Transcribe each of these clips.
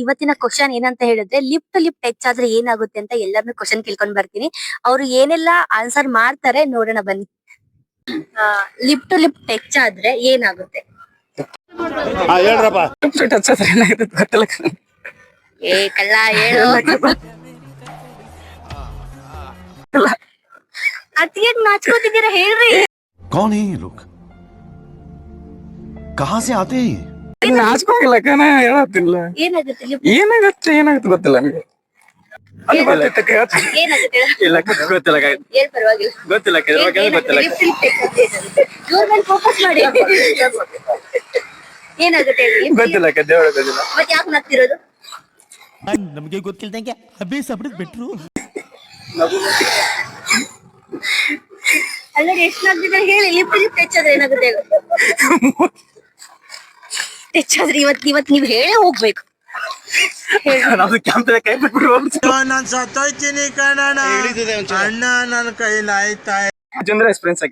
ಇವತ್ತಿನ ಕ್ವಶನ್ ಏನಂತ ಹೇಳಿದ್ರೆ ಲಿಪ್ ಟು ಲಿಪ್ ಟಚ್ ಆದ್ರೆ ಏನಾಗುತ್ತೆ ಅಂತ ಎಲ್ಲಾರ್ನು ಕ್ವಶನ್ ಕೇಳ್ಕೊಂಡ್ ಬರ್ತೀನಿ. ಅವ್ರು ಏನೆಲ್ಲ ಆನ್ಸರ್ ಮಾಡ್ತಾರೆ ನೋಡೋಣ ಬನ್ನಿ. ಲಿಪ್ ಟು ಲಿಪ್ ಟಚ್ ಆದ್ರೆ ಏನಾಗುತ್ತೆ? ಹೇಳ್ರಪ್ಪ. ಟಚ್ ಆದ್ರೆ ಏನಾಗುತ್ತೆ ಗೊತ್ತಿಲ್ಲ. ಏ ಕಳ್ಳ ಹೇಳು. ಅತಿಯಾಗಿ ನಾಚ್ಕೋತಿದ್ದೀರಾ ಹೇಳ್ರಿ. कौन है ये लोग? कहाँ से आते हैं? ನಾಚ್ಕೋಗಿಲ್ಲ ಕಣ, ಹೇಳತ್ತಿಲ್ಲ. ಏನಾಗುತ್ತೆ ಲಿಪ್? ಏನಾಗುತ್ತೆ ಗೊತ್ತಿಲ್ಲ ನನಗೆ. ಏನಾಗುತ್ತೆ ಇಲ್ಲ ಗೊತ್ತಿಲ್ಲ, ಏನ್ ಪರವಾಗಿಲ್ಲ, ಗೊತ್ತಿಲ್ಲ, ಗೊತ್ತಿಲ್ಲ. ಲಿಪ್ ಟು ಲಿಪ್ ಟಚ್ ಆದ್ರೆ ಏನಾಗುತ್ತೆ? ಇವ್ರ ಮೇಲೆ ಫೋಕಸ್ ಮಾಡಿ. ಏನಾಗುತ್ತೆ ಹೇಳಿ? ಗೊತ್ತಿಲ್ಲ ದೇವರ ಗೊತ್ತಿಲ್ಲ. ಮತ್ತೆ ಯಾಕೆ ನಗ್ತಿರೋದು? ನಮಗೆ ಗೊತ್ತಿಲ್ದಂಗೆ ಅಭ್ಯಾಸ ಬಿಟ್ಟು ಬಿಟ್ರು. ಅಲ್ಲದೆ ಎಷ್ಟು ನಗ್ತಿದ್ದಾರೆ ಹೇಳಿ. ಲಿಪ್ ಟು ಲಿಪ್ ಟಚ್ ಆದ್ರೆ ಏನಾಗುತ್ತೆ ಹೇಳು? ಟಚ್ ಆದ್ರೆ ಇವತ್ ನೀವ್ ಹೇಳೇ ಹೋಗ್ಬೇಕು. ನಾವು ಕ್ಯಾಂಪ್ ಕೈ ಬಿಟ್ಬಿಟ್ಟು ನಾನು ಸತ್ತೋಯ್ತೀನಿ ಕಣಣ್ಣ, ಅಣ್ಣ ನನ್ನ ಕೈಲಾಯ್ತಾ. ಅಂದ್ರೆ ಎಕ್ಸ್ಪೀರಿಯನ್ಸ್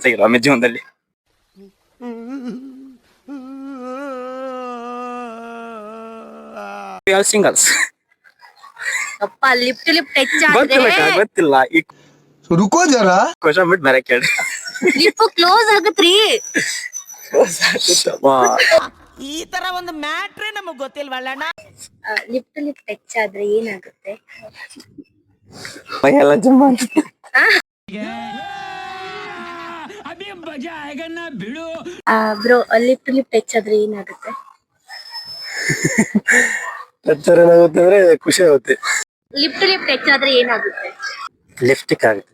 ಆಗಿಲ್ಲ ಆಮೇಲೆ ಜೀವನದಲ್ಲಿ. ಸಿಂಗಲ್ಸ್ ಅಪ್ಪ ಲಿಪ್ ಟು ಲಿಪ್ ಟಚ್ ಆದ್ರೆ ಗೊತ್ತಿಲ್ಲ. ಈ रुको जरा. ಕ್ವಶನ್ ಬಿಟ್ಟು ಬೇರೆ ಕೇಳಿ. ಲಿಪ್ ಕ್ಲೋಸ್ ಆಗತ್ರಿ. ಈ ತರ ಒಂದು ಮ್ಯಾಟ್ರೇ ನಮಗ್ ಗೊತ್ತಿಲ್ವಲ್ಲಣ್ಣ. ಲಿಪ್ ಟು ಲಿಪ್ ಟಚ್ ಆದ್ರೆ ಏನಾಗುತ್ತೆ? ಎಲ್ಲ ಜಮ್ಮ ಅಂತ bro, lip to lip touch ಆದ್ರೆ ಏನಾಗುತ್ತೆ? ಏನಾಗುತ್ತೆ ಅಂದ್ರೆ ಖುಷಿ ಆಗುತ್ತೆ. ಲಿಪ್ ಟು ಲಿಪ್ ಟಚ್ ಆದ್ರೆ ಏನಾಗುತ್ತೆ? ಲಿಪ್ಸ್ಟಿಕ್ ಆಗುತ್ತೆ.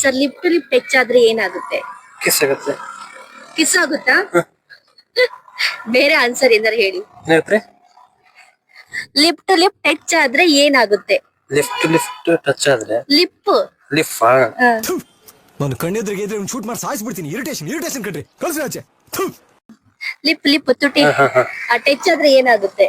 Sir, lip to lip touch ಆದ್ರೆ ಏನಾಗುತ್ತೆ? ಕಿಸ್ ಆಗುತ್ತೆ. ಕಿಸ್ ಆಗುತ್ತಾ? ಬೇರೆ ಆನ್ಸರ್ ಏನಾರು ಹೇಳಿ. ಲಿಪ್ ಟು ಲಿಪ್ ಟಚ್ ಆದ್ರೆ ಏನಾಗುತ್ತೆ? ಲಿಫ್ಟ್ ಟಚ್ ಆದ್ರೆ ಲಿಪ್ ಲಿಫ್ ನಾನು ಕಣ್ಣೆದ್ರಿಗೆ ಇದ್ರೆ ಒಂದು ಶೂಟ್ ಮಾಡಿ ಸಾಯಿಸ್ಬಿಡ್ತೀನಿ. ಇರಿಟೇಷನ್ ಕಣ್ರಿ, ಕಳ್ಸಿ ಆಚೆ. ಲಿಪ್ ತುಟಿ ಟಚ್ ಆದ್ರೆ ಏನಾಗುತ್ತೆ?